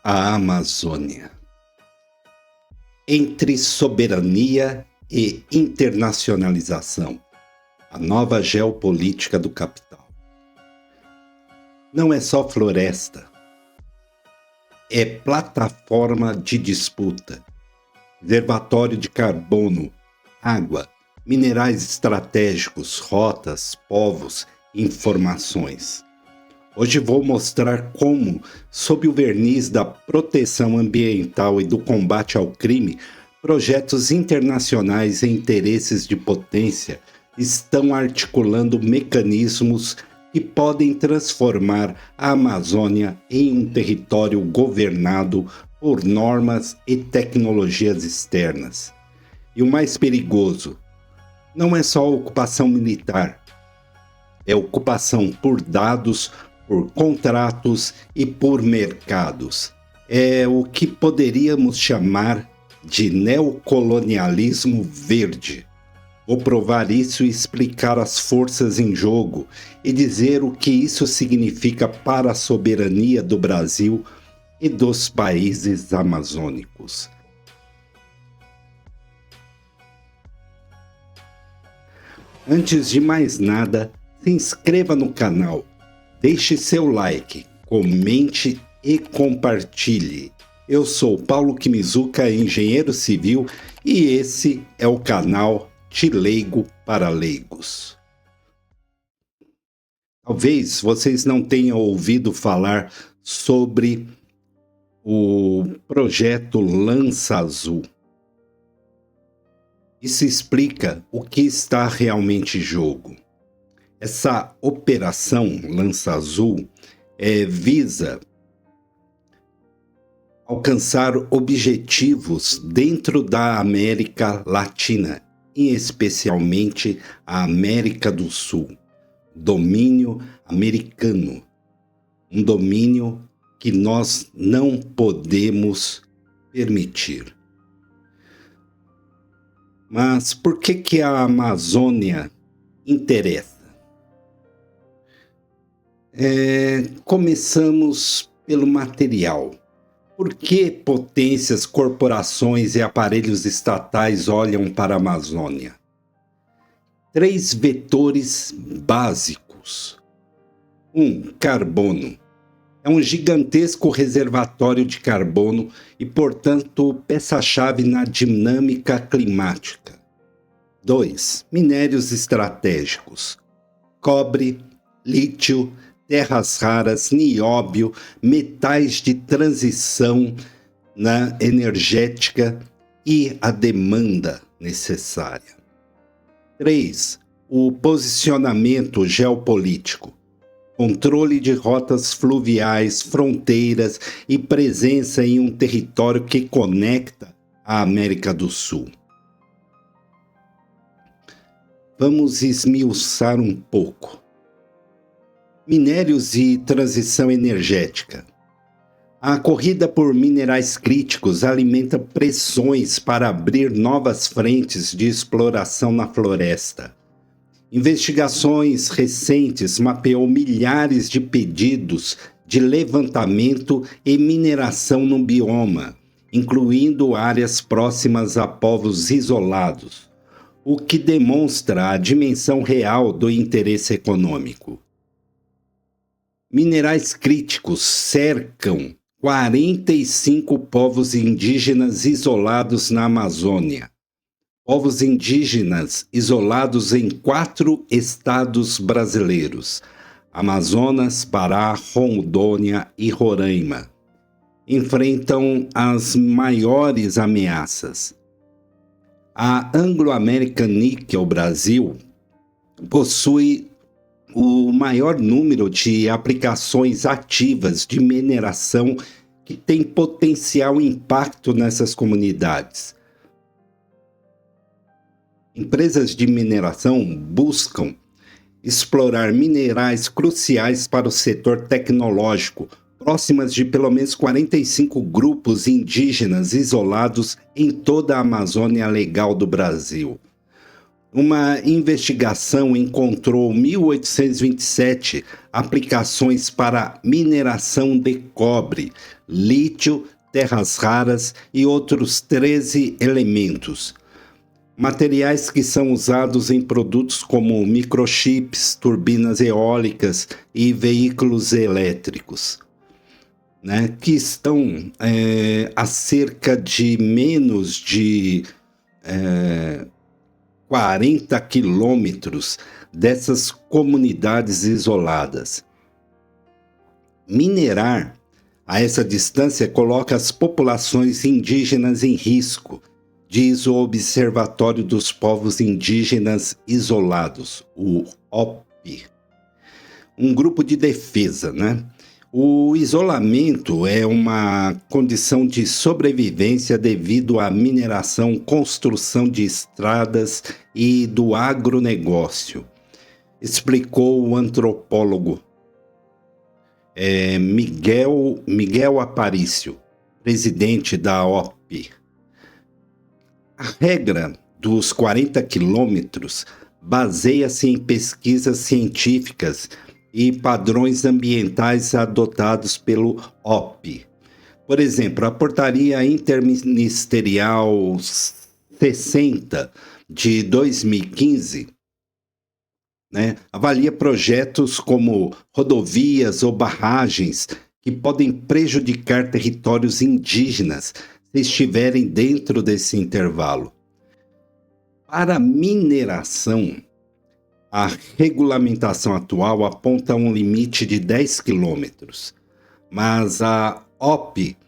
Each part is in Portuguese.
A Amazônia. Entre soberania e internacionalização, a nova geopolítica do capital. Não é só floresta, é plataforma de disputa, reservatório de carbono, água, minerais estratégicos, rotas, povos, informações. Hoje vou mostrar como, sob o verniz da proteção ambiental e do combate ao crime, projetos internacionais e interesses de potência estão articulando mecanismos que podem transformar a Amazônia em um território governado por normas e tecnologias externas. E o mais perigoso, não é só ocupação militar, é ocupação por dados, por contratos e por mercados. É o que poderíamos chamar de neocolonialismo verde. Vou provar isso e explicar as forças em jogo e dizer o que isso significa para a soberania do Brasil e dos países amazônicos. Antes de mais nada, se inscreva no canal, deixe seu like, comente e compartilhe. Eu sou Paulo Kimizuka, engenheiro civil, e esse é o canal De Leigo para Leigos. Talvez vocês não tenham ouvido falar sobre o projeto Lança Azul. Isso explica o que está realmente em jogo. Essa operação Lança Azul visa alcançar objetivos dentro da América Latina, e especialmente a América do Sul. Domínio americano. Um domínio que nós não podemos permitir. Mas por que a Amazônia interessa? Começamos pelo material. Por que potências, corporações e aparelhos estatais olham para a Amazônia? 3 vetores básicos. 1. Carbono. É um gigantesco reservatório de carbono e, portanto, peça-chave na dinâmica climática. 2. Minérios estratégicos. Cobre, lítio, terras raras, nióbio, metais de transição na energética e a demanda necessária. 3. O posicionamento geopolítico. Controle de rotas fluviais, fronteiras e presença em um território que conecta a América do Sul. Vamos esmiuçar um pouco. Minérios e transição energética. A corrida por minerais críticos alimenta pressões para abrir novas frentes de exploração na floresta. Investigações recentes mapeou milhares de pedidos de levantamento e mineração no bioma, incluindo áreas próximas a povos isolados, o que demonstra a dimensão real do interesse econômico. Minerais críticos cercam 45 povos indígenas isolados na Amazônia. Povos indígenas isolados em 4 estados brasileiros: Amazonas, Pará, Rondônia e Roraima. Enfrentam as maiores ameaças. A Anglo American Nickel Brasil possui o maior número de aplicações ativas de mineração que tem potencial impacto nessas comunidades. Empresas de mineração buscam explorar minerais cruciais para o setor tecnológico, próximas de pelo menos 45 grupos indígenas isolados em toda a Amazônia Legal do Brasil. Uma investigação encontrou 1.827 aplicações para mineração de cobre, lítio, terras raras e outros 13 elementos. Materiais que são usados em produtos como microchips, turbinas eólicas e veículos elétricos, né, que estão a cerca de menos de 40 quilômetros dessas comunidades isoladas. Minerar a essa distância coloca as populações indígenas em risco, diz o Observatório dos Povos Indígenas Isolados, o OPI, um grupo de defesa, né? O isolamento é uma condição de sobrevivência devido à mineração, construção de estradas e do agronegócio, explicou o antropólogo Miguel Aparício, presidente da OPI. A regra dos 40 quilômetros baseia-se em pesquisas científicas e padrões ambientais adotados pelo OPI. Por exemplo, a Portaria Interministerial 60 de 2015, né, avalia projetos como rodovias ou barragens que podem prejudicar territórios indígenas se estiverem dentro desse intervalo. Para mineração, a regulamentação atual aponta um limite de 10 quilômetros, mas a OPI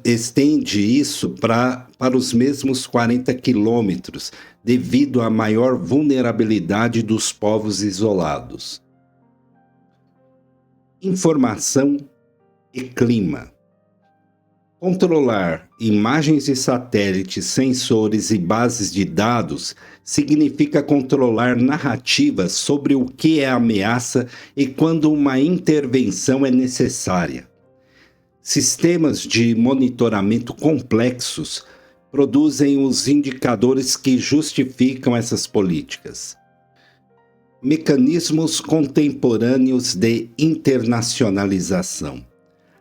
estende isso para os mesmos 40 quilômetros, devido à maior vulnerabilidade dos povos isolados. Informação e clima. Controlar imagens de satélites, sensores e bases de dados significa controlar narrativas sobre o que é ameaça e quando uma intervenção é necessária. Sistemas de monitoramento complexos produzem os indicadores que justificam essas políticas. Mecanismos contemporâneos de internacionalização.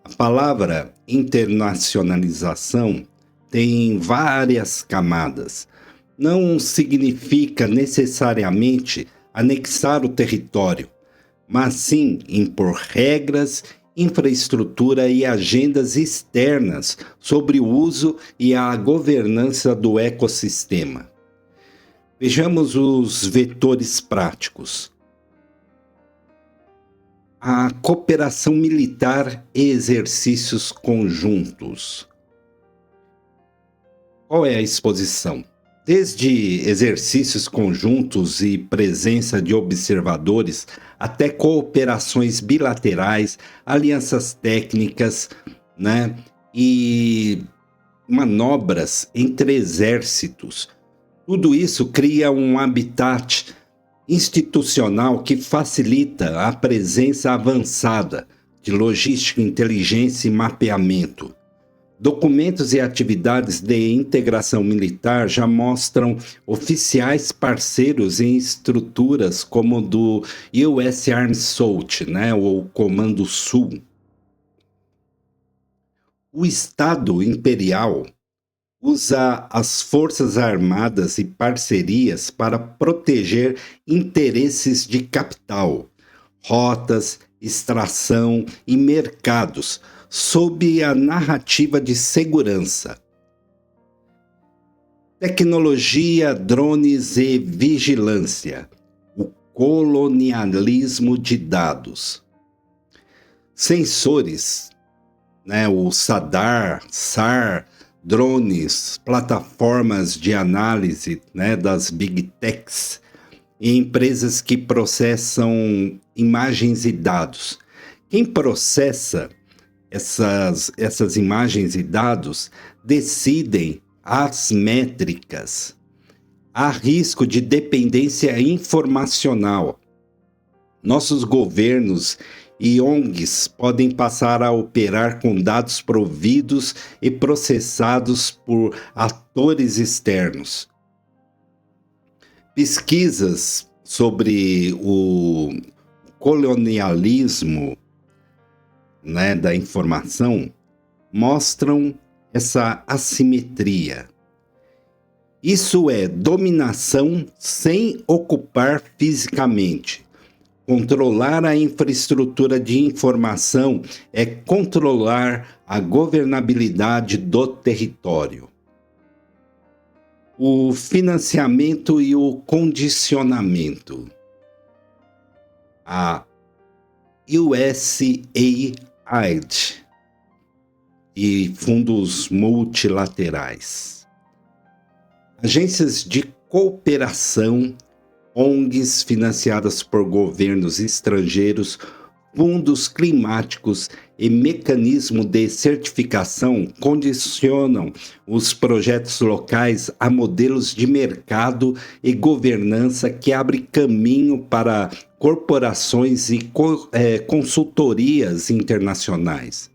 A palavra internacionalização tem várias camadas. Não significa necessariamente anexar o território, mas sim impor regras, infraestrutura e agendas externas sobre o uso e a governança do ecossistema. Vejamos os vetores práticos. A cooperação militar e exercícios conjuntos. Qual é a exposição? Desde exercícios conjuntos e presença de observadores, até cooperações bilaterais, alianças técnicas, né, e manobras entre exércitos. Tudo isso cria um habitat institucional que facilita a presença avançada de logística, inteligência e mapeamento. Documentos e atividades de integração militar já mostram oficiais parceiros em estruturas como do US Army South, né, ou Comando Sul. O Estado Imperial usa as forças armadas e parcerias para proteger interesses de capital, rotas, extração e mercados, sob a narrativa de segurança. Tecnologia, drones e vigilância. O colonialismo de dados. Sensores, né, o SAR, drones, plataformas de análise, né, das Big Techs, e empresas que processam imagens e dados. Quem processa essas imagens e dados decidem as métricas. Há risco de dependência informacional. Nossos governos e ONGs podem passar a operar com dados providos e processados por atores externos. Pesquisas sobre o colonialismo, né, da informação mostram essa assimetria. Isso é dominação sem ocupar fisicamente. Controlar a infraestrutura de informação é controlar a governabilidade do território. O financiamento e o condicionamento. A USAID e fundos multilaterais. Agências de cooperação, ONGs financiadas por governos estrangeiros, fundos climáticos e mecanismo de certificação condicionam os projetos locais a modelos de mercado e governança que abrem caminho para corporações e consultorias internacionais.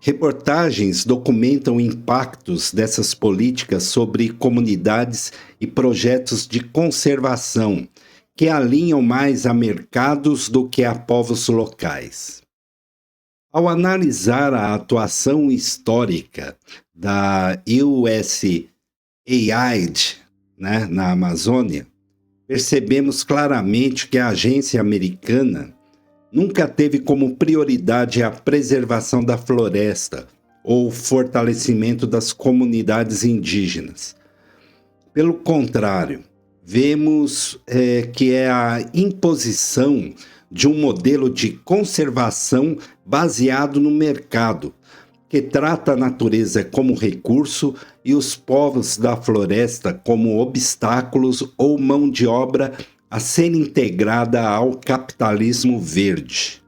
Reportagens documentam impactos dessas políticas sobre comunidades e projetos de conservação, que alinham mais a mercados do que a povos locais. Ao analisar a atuação histórica da USAID, na Amazônia, percebemos claramente que a agência americana nunca teve como prioridade a preservação da floresta ou o fortalecimento das comunidades indígenas. Pelo contrário, vemos que é a imposição de um modelo de conservação baseado no mercado, que trata a natureza como recurso e os povos da floresta como obstáculos ou mão de obra a ser integrada ao capitalismo verde.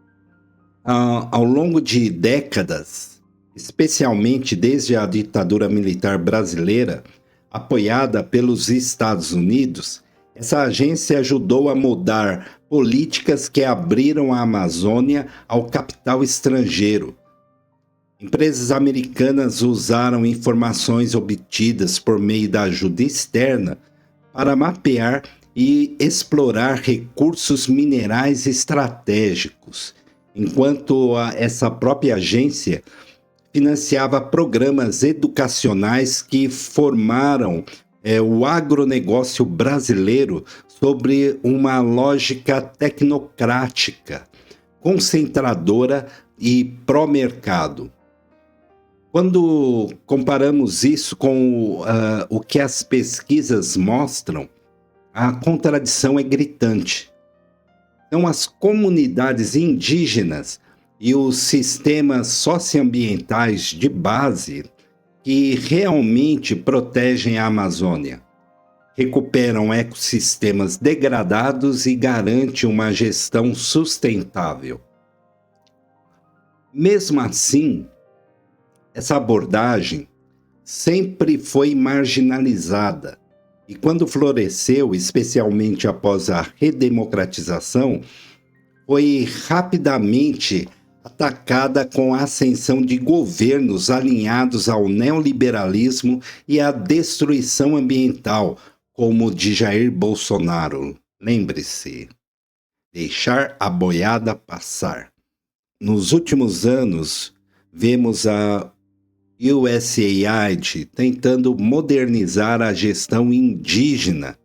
Ao longo de décadas, especialmente desde a ditadura militar brasileira, apoiada pelos Estados Unidos, essa agência ajudou a mudar políticas que abriram a Amazônia ao capital estrangeiro. Empresas americanas usaram informações obtidas por meio da ajuda externa para mapear e explorar recursos minerais estratégicos, enquanto essa própria agência financiava programas educacionais que formaram o agronegócio brasileiro sobre uma lógica tecnocrática, concentradora e pró-mercado. Quando comparamos isso com o que as pesquisas mostram, a contradição é gritante. São as comunidades indígenas e os sistemas socioambientais de base que realmente protegem a Amazônia, recuperam ecossistemas degradados e garantem uma gestão sustentável. Mesmo assim, essa abordagem sempre foi marginalizada e quando floresceu, especialmente após a redemocratização, foi rapidamente atacada com a ascensão de governos alinhados ao neoliberalismo e à destruição ambiental, como o de Jair Bolsonaro. Lembre-se, deixar a boiada passar. Nos últimos anos, vemos a USAID tentando modernizar a gestão indígena,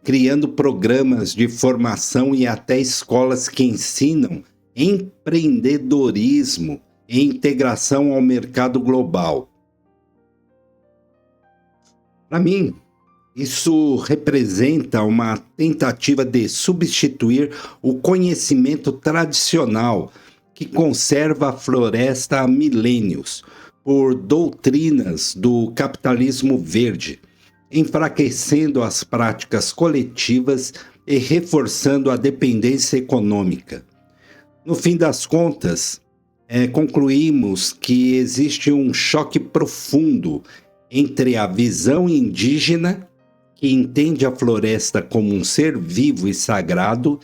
criando programas de formação e até escolas que ensinam empreendedorismo e integração ao mercado global. Para mim, isso representa uma tentativa de substituir o conhecimento tradicional que conserva a floresta há milênios por doutrinas do capitalismo verde, enfraquecendo as práticas coletivas e reforçando a dependência econômica. No fim das contas, concluímos que existe um choque profundo entre a visão indígena, que entende a floresta como um ser vivo e sagrado,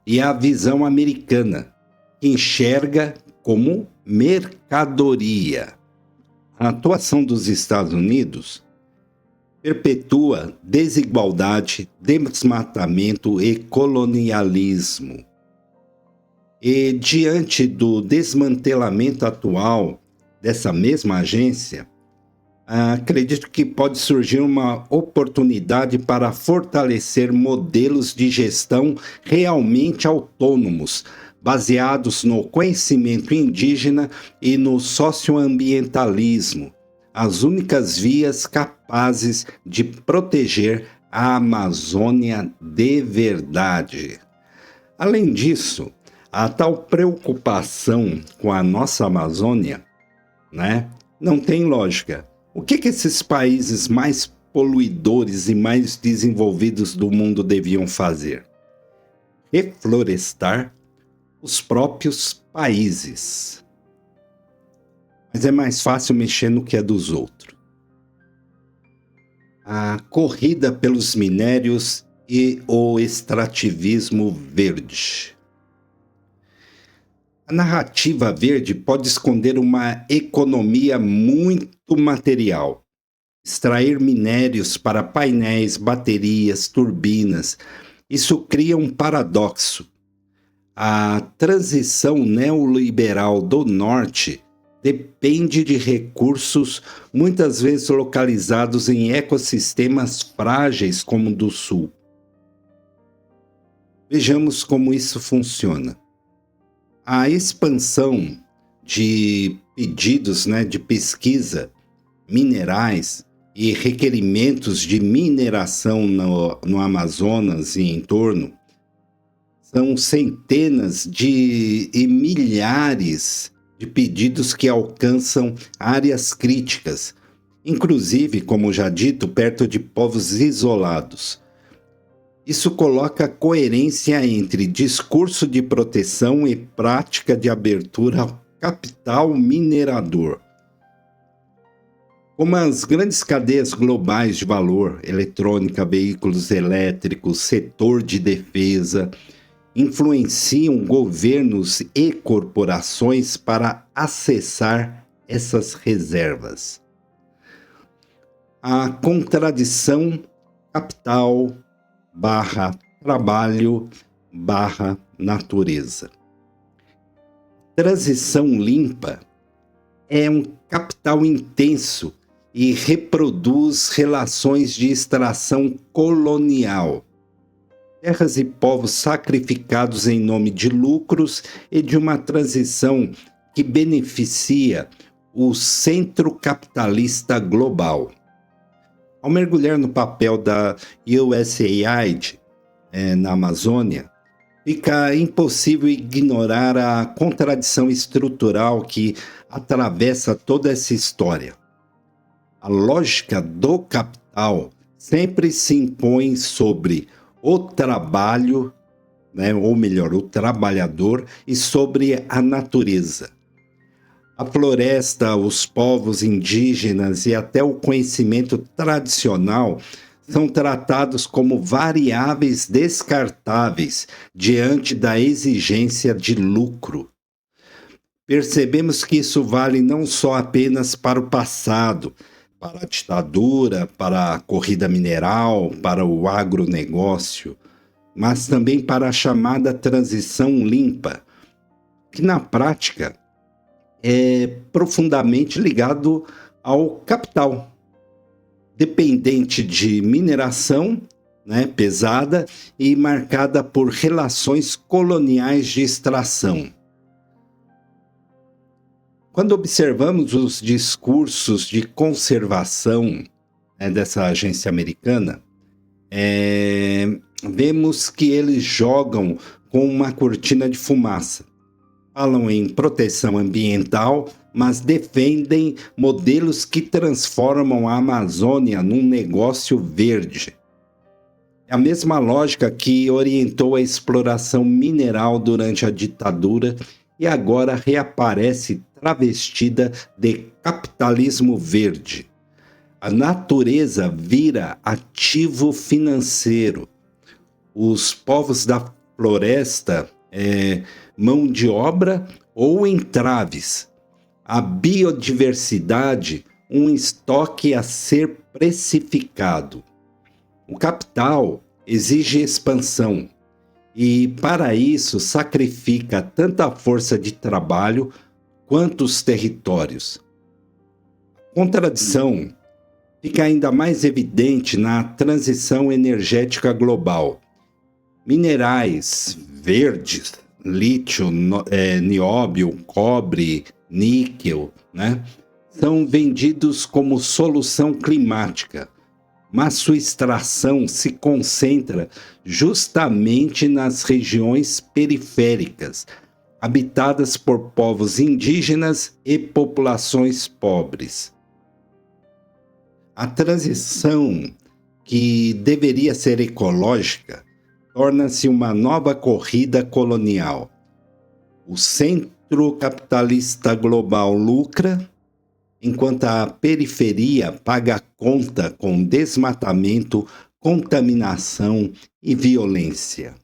e a visão americana, que enxerga como mercadoria. A atuação dos Estados Unidos perpetua desigualdade, desmatamento e colonialismo. E diante do desmantelamento atual dessa mesma agência, acredito que pode surgir uma oportunidade para fortalecer modelos de gestão realmente autônomos, baseados no conhecimento indígena e no socioambientalismo, as únicas vias capazes de proteger a Amazônia de verdade. Além disso, a tal preocupação com a nossa Amazônia, né, não tem lógica. O que esses países mais poluidores e mais desenvolvidos do mundo deviam fazer? Reflorestar os próprios países. Mas é mais fácil mexer no que é dos outros. A corrida pelos minérios e o extrativismo verde. A narrativa verde pode esconder uma economia muito material. Extrair minérios para painéis, baterias, turbinas. Isso cria um paradoxo. A transição neoliberal do Norte depende de recursos muitas vezes localizados em ecossistemas frágeis como o do Sul. Vejamos como isso funciona. A expansão de pedidos, de pesquisa, minerais e requerimentos de mineração no Amazonas e em torno são centenas e milhares de pedidos que alcançam áreas críticas, inclusive, como já dito, perto de povos isolados. Isso coloca coerência entre discurso de proteção e prática de abertura ao capital minerador. Como as grandes cadeias globais de valor, eletrônica, veículos elétricos, setor de defesa, influenciam governos e corporações para acessar essas reservas. A contradição capital /trabalho /natureza. Transição limpa é um capital intenso e reproduz relações de extração colonial. Terras e povos sacrificados em nome de lucros e de uma transição que beneficia o centro capitalista global. Ao mergulhar no papel da USAID na Amazônia, fica impossível ignorar a contradição estrutural que atravessa toda essa história. A lógica do capital sempre se impõe sobre o trabalho, ou melhor, o trabalhador, e sobre a natureza. A floresta, os povos indígenas e até o conhecimento tradicional são tratados como variáveis descartáveis diante da exigência de lucro. Percebemos que isso vale não só apenas para o passado, para a ditadura, para a corrida mineral, para o agronegócio, mas também para a chamada transição limpa, que na prática é profundamente ligado ao capital, dependente de mineração, pesada e marcada por relações coloniais de extração. Quando observamos os discursos de conservação dessa agência americana, vemos que eles jogam com uma cortina de fumaça. Falam em proteção ambiental, mas defendem modelos que transformam a Amazônia num negócio verde. É a mesma lógica que orientou a exploração mineral durante a ditadura e agora reaparece travestida de capitalismo verde. A natureza vira ativo financeiro. Os povos da floresta mão de obra ou entraves. A biodiversidade, um estoque a ser precificado. O capital exige expansão e, para isso, sacrifica tanto a força de trabalho quanto os territórios. A contradição fica ainda mais evidente na transição energética global. Minerais verdes, lítio, nióbio, cobre, níquel, né, são vendidos como solução climática, mas sua extração se concentra justamente nas regiões periféricas, habitadas por povos indígenas e populações pobres. A transição, que deveria ser ecológica, torna-se uma nova corrida colonial. O centro capitalista global lucra, enquanto a periferia paga a conta com desmatamento, contaminação e violência.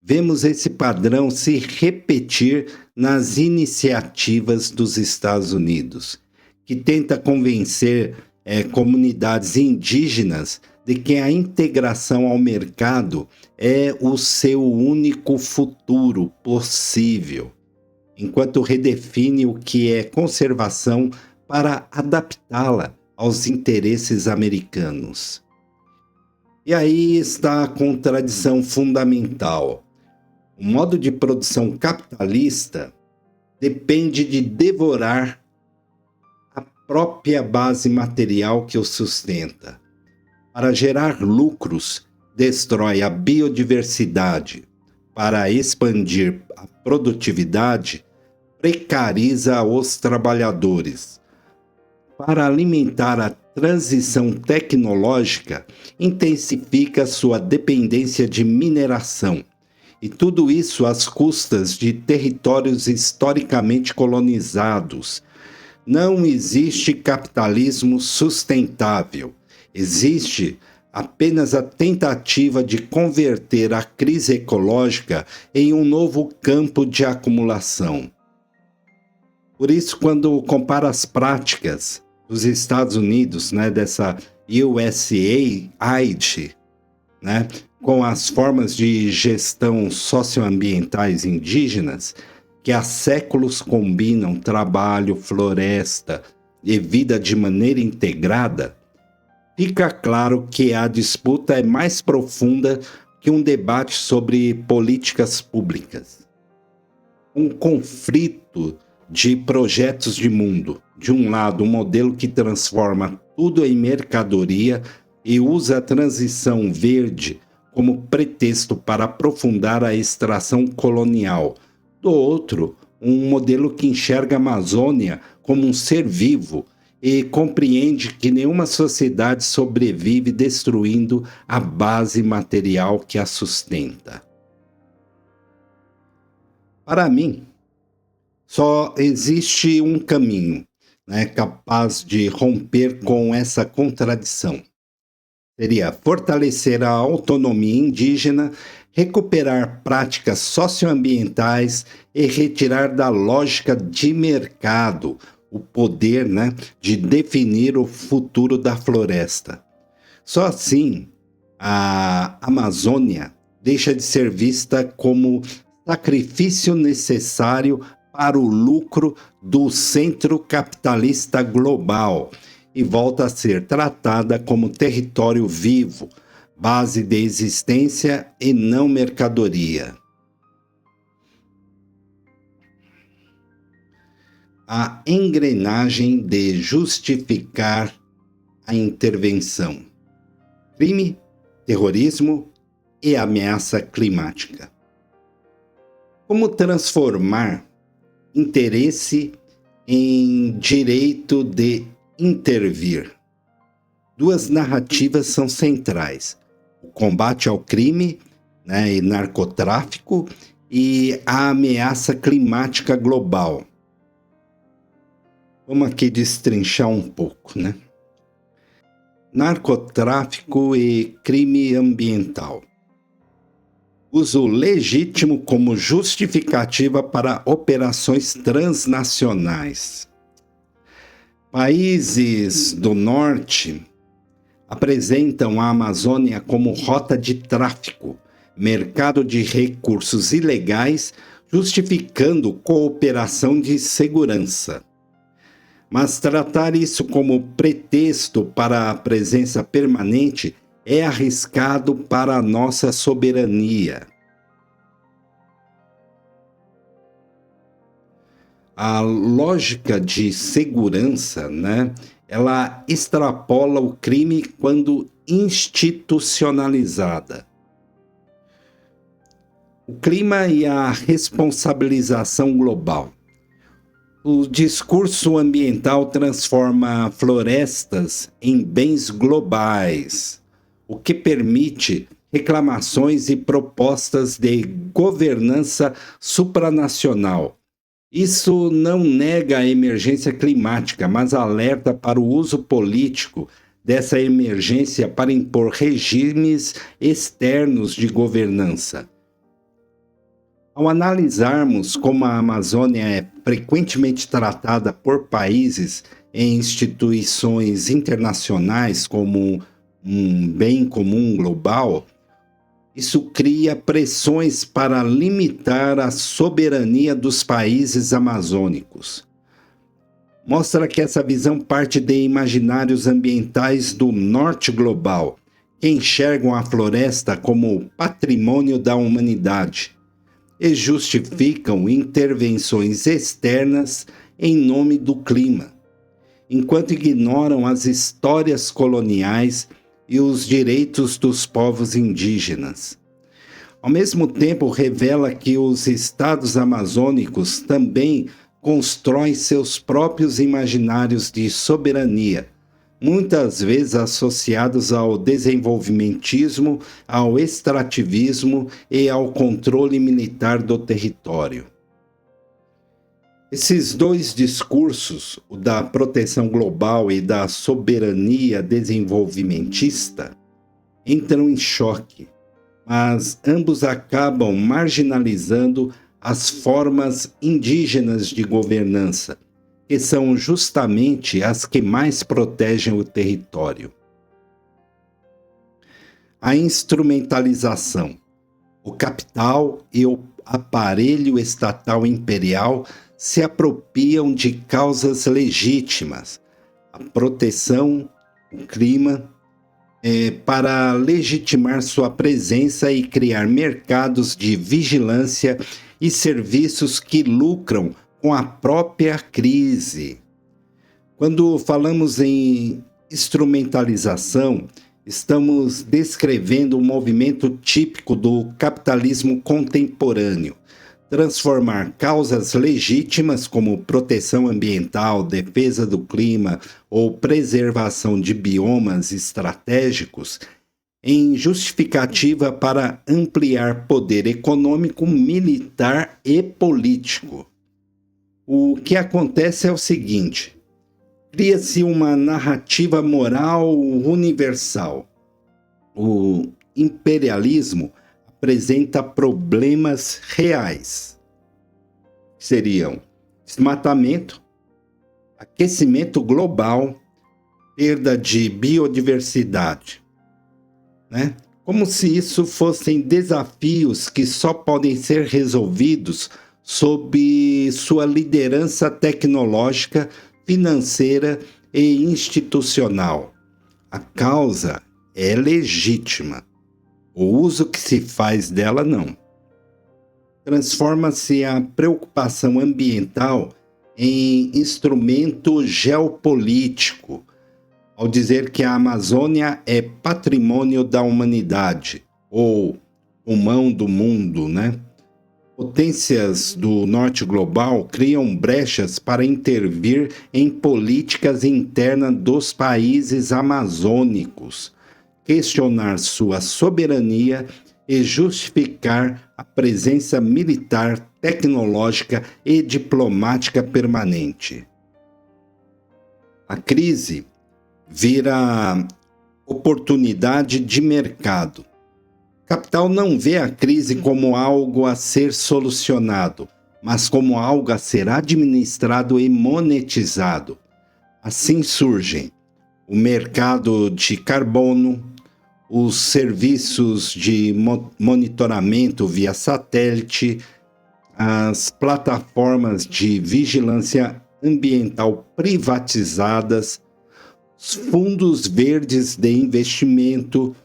Vemos esse padrão se repetir nas iniciativas dos Estados Unidos, que tenta convencer comunidades indígenas de que a integração ao mercado é o seu único futuro possível, enquanto redefine o que é conservação para adaptá-la aos interesses americanos. E aí está a contradição fundamental. O modo de produção capitalista depende de devorar a própria base material que o sustenta. Para gerar lucros, destrói a biodiversidade. Para expandir a produtividade, precariza os trabalhadores. Para alimentar a transição tecnológica, intensifica sua dependência de mineração. E tudo isso às custas de territórios historicamente colonizados. Não existe capitalismo sustentável. Existe apenas a tentativa de converter a crise ecológica em um novo campo de acumulação. Por isso, quando compara as práticas dos Estados Unidos, dessa USAID, com as formas de gestão socioambientais indígenas, que há séculos combinam trabalho, floresta e vida de maneira integrada, fica claro que a disputa é mais profunda que um debate sobre políticas públicas. Um conflito de projetos de mundo. De um lado, um modelo que transforma tudo em mercadoria e usa a transição verde como pretexto para aprofundar a extração colonial. Do outro, um modelo que enxerga a Amazônia como um ser vivo e compreende que nenhuma sociedade sobrevive destruindo a base material que a sustenta. Para mim, só existe um caminho, capaz de romper com essa contradição. Seria fortalecer a autonomia indígena, recuperar práticas socioambientais e retirar da lógica de mercado o poder de definir o futuro da floresta. Só assim, a Amazônia deixa de ser vista como sacrifício necessário para o lucro do centro capitalista global e volta a ser tratada como território vivo, base de existência e não mercadoria. A engrenagem de justificar a intervenção. Crime, terrorismo e ameaça climática. Como transformar interesse em direito de intervir? Duas narrativas são centrais: o combate ao crime e narcotráfico e a ameaça climática global. Vamos aqui destrinchar um pouco, Narcotráfico e crime ambiental. Uso legítimo como justificativa para operações transnacionais. Países do norte apresentam a Amazônia como rota de tráfico, mercado de recursos ilegais, justificando cooperação de segurança. Mas tratar isso como pretexto para a presença permanente é arriscado para a nossa soberania. A lógica de segurança, ela extrapola o crime quando institucionalizada. O clima e a responsabilização global. O discurso ambiental transforma florestas em bens globais, o que permite reclamações e propostas de governança supranacional. Isso não nega a emergência climática, mas alerta para o uso político dessa emergência para impor regimes externos de governança. Ao analisarmos como a Amazônia é frequentemente tratada por países e instituições internacionais como um bem comum global, isso cria pressões para limitar a soberania dos países amazônicos. Mostra que essa visão parte de imaginários ambientais do norte global, que enxergam a floresta como patrimônio da humanidade e justificam intervenções externas em nome do clima, enquanto ignoram as histórias coloniais e os direitos dos povos indígenas. Ao mesmo tempo, revela que os estados amazônicos também constroem seus próprios imaginários de soberania, muitas vezes associados ao desenvolvimentismo, ao extrativismo e ao controle militar do território. Esses dois discursos, o da proteção global e da soberania desenvolvimentista, entram em choque, mas ambos acabam marginalizando as formas indígenas de governança, que são justamente as que mais protegem o território. A instrumentalização. O capital e o aparelho estatal imperial se apropriam de causas legítimas, a proteção, o clima, para legitimar sua presença e criar mercados de vigilância e serviços que lucram com a própria crise. Quando falamos em instrumentalização, estamos descrevendo um movimento típico do capitalismo contemporâneo. Transformar causas legítimas como proteção ambiental, defesa do clima ou preservação de biomas estratégicos em justificativa para ampliar poder econômico, militar e político. O que acontece é o seguinte: cria-se uma narrativa moral universal. O imperialismo apresenta problemas reais. Seriam desmatamento, aquecimento global, perda de biodiversidade, Como se isso fossem desafios que só podem ser resolvidos sob sua liderança tecnológica, financeira e institucional. A causa é legítima. O uso que se faz dela, não. Transforma-se a preocupação ambiental em instrumento geopolítico, ao dizer que a Amazônia é patrimônio da humanidade, ou pulmão do mundo, Potências do norte global criam brechas para intervir em políticas internas dos países amazônicos, questionar sua soberania e justificar a presença militar, tecnológica e diplomática permanente. A crise vira oportunidade de mercado. Capital não vê a crise como algo a ser solucionado, mas como algo a ser administrado e monetizado. Assim surgem o mercado de carbono, os serviços de monitoramento via satélite, as plataformas de vigilância ambiental privatizadas, os fundos verdes de investimento,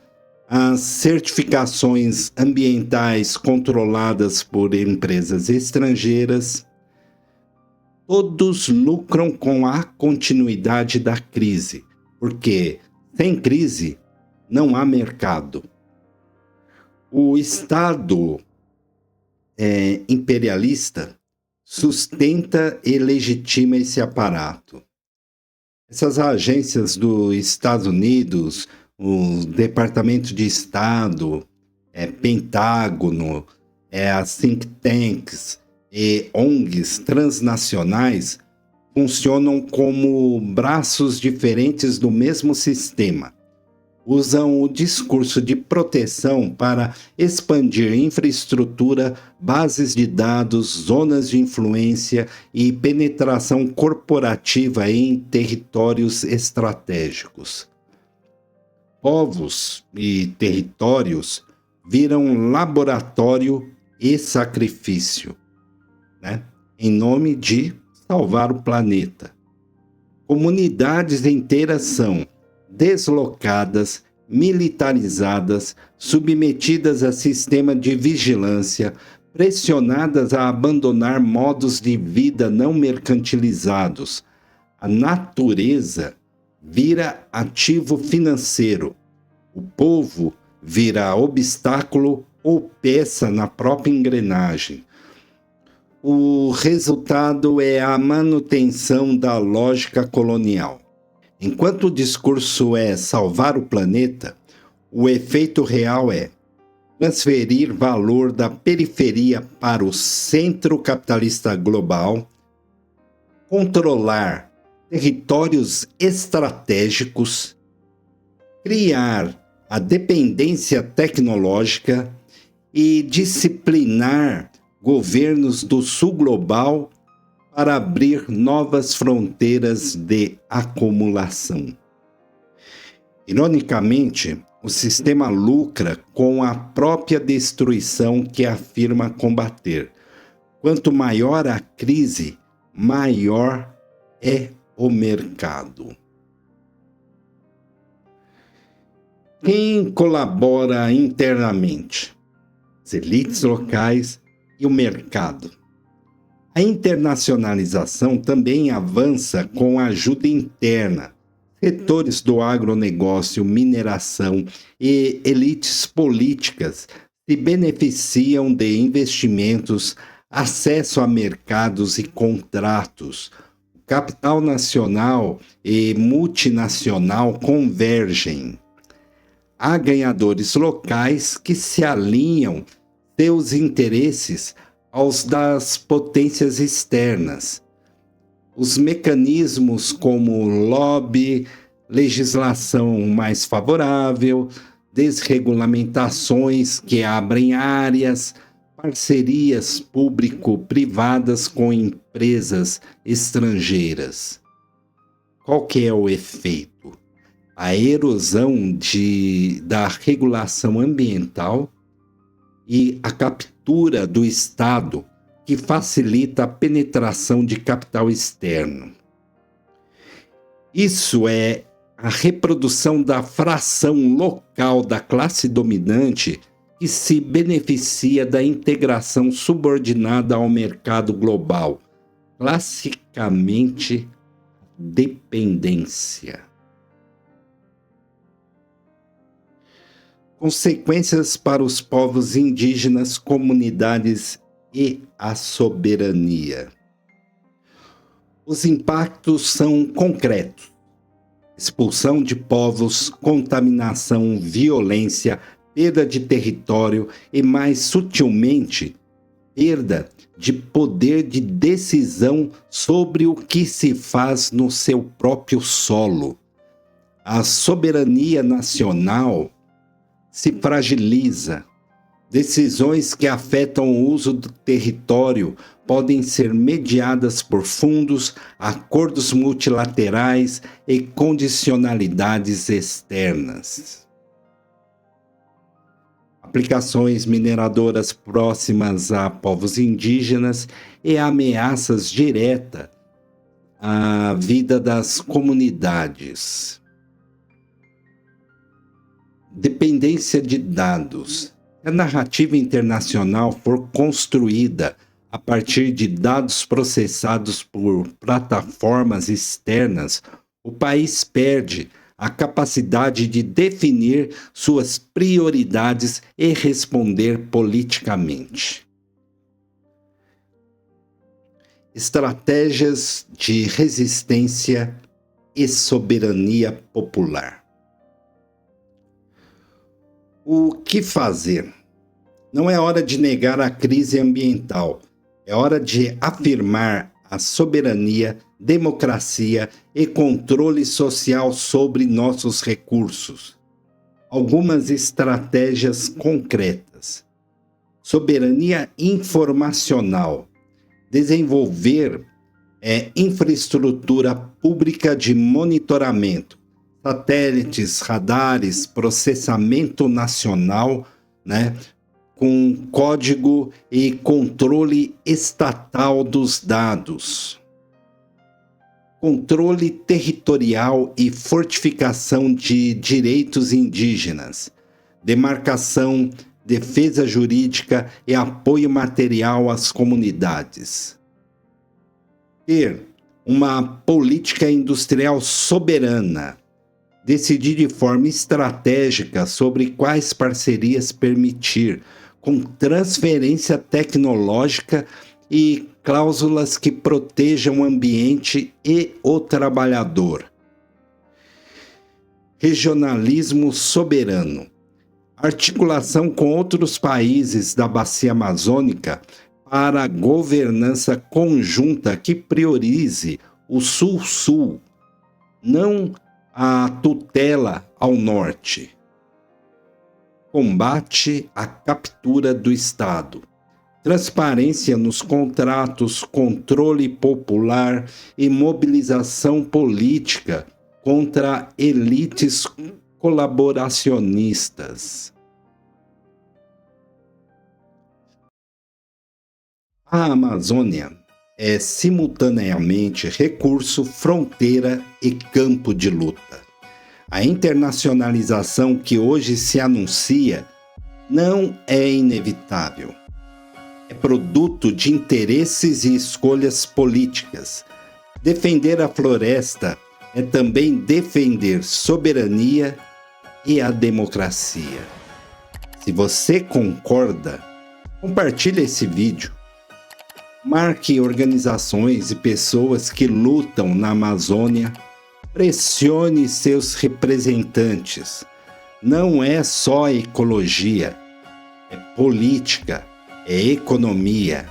as certificações ambientais controladas por empresas estrangeiras. Todos lucram com a continuidade da crise, porque sem crise não há mercado. O Estado imperialista sustenta e legitima esse aparato. Essas agências dos Estados Unidos, o Departamento de Estado, Pentágono, as think tanks e ONGs transnacionais funcionam como braços diferentes do mesmo sistema. Usam o discurso de proteção para expandir infraestrutura, bases de dados, zonas de influência e penetração corporativa em territórios estratégicos. Povos e territórios viram laboratório e sacrifício, em nome de salvar o planeta. Comunidades inteiras são deslocadas, militarizadas, submetidas a sistema de vigilância, pressionadas a abandonar modos de vida não mercantilizados. A natureza vira ativo financeiro. O povo vira obstáculo ou peça na própria engrenagem. O resultado é a manutenção da lógica colonial. Enquanto o discurso é salvar o planeta, o efeito real é transferir valor da periferia para o centro capitalista global, controlar territórios estratégicos, criar a dependência tecnológica e disciplinar governos do sul global para abrir novas fronteiras de acumulação. Ironicamente, o sistema lucra com a própria destruição que afirma combater. Quanto maior a crise, maior é o mercado. Quem colabora internamente? As elites locais e o mercado. A internacionalização também avança com a ajuda interna. Setores do agronegócio, mineração e elites políticas se beneficiam de investimentos, acesso a mercados e contratos. O capital nacional e multinacional convergem. Há ganhadores locais que se alinham seus interesses aos das potências externas. Os mecanismos como lobby, legislação mais favorável, desregulamentações que abrem áreas, parcerias público-privadas com empresas estrangeiras. Qual que é o efeito? A erosão da regulação ambiental e a captura do Estado, que facilita a penetração de capital externo. Isso é a reprodução da fração local da classe dominante que se beneficia da integração subordinada ao mercado global, classicamente dependência. Consequências para os povos indígenas, comunidades e a soberania. Os impactos são concretos: expulsão de povos, contaminação, violência, perda de território e, mais sutilmente, perda de poder de decisão sobre o que se faz no seu próprio solo. A soberania nacional se fragiliza. Decisões que afetam o uso do território podem ser mediadas por fundos, acordos multilaterais e condicionalidades externas. Aplicações mineradoras próximas a povos indígenas e ameaças diretas à vida das comunidades. Dependência de dados. Se a narrativa internacional for construída a partir de dados processados por plataformas externas, o país perde a capacidade de definir suas prioridades e responder politicamente. Estratégias de resistência e soberania popular. O que fazer? Não é hora de negar a crise ambiental, é hora de afirmar a soberania, democracia e controle social sobre nossos recursos. Algumas estratégias concretas. Soberania informacional. Desenvolver infraestrutura pública de monitoramento, satélites, radares, processamento nacional, com código e controle estatal dos dados. Controle territorial e fortificação de direitos indígenas, demarcação, defesa jurídica e apoio material às comunidades. Ter uma política industrial soberana. Decidir de forma estratégica sobre quais parcerias permitir, com transferência tecnológica e cláusulas que protejam o ambiente e o trabalhador. Regionalismo soberano. Articulação com outros países da Bacia Amazônica para a governança conjunta que priorize o Sul-Sul, não a tutela ao Norte. Combate à captura do Estado. Transparência nos contratos, controle popular e mobilização política contra elites colaboracionistas. A Amazônia é simultaneamente recurso, fronteira e campo de luta. A internacionalização que hoje se anuncia não é inevitável. É produto de interesses e escolhas políticas. Defender a floresta é também defender soberania e a democracia. Se você concorda, compartilhe esse vídeo. Marque organizações e pessoas que lutam na Amazônia. Pressione seus representantes. Não é só ecologia, é política, é economia,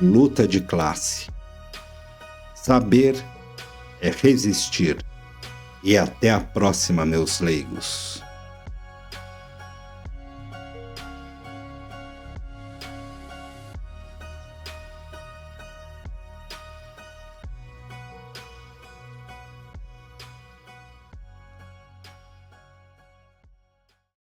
luta de classe. Saber é resistir. E até a próxima, meus leigos.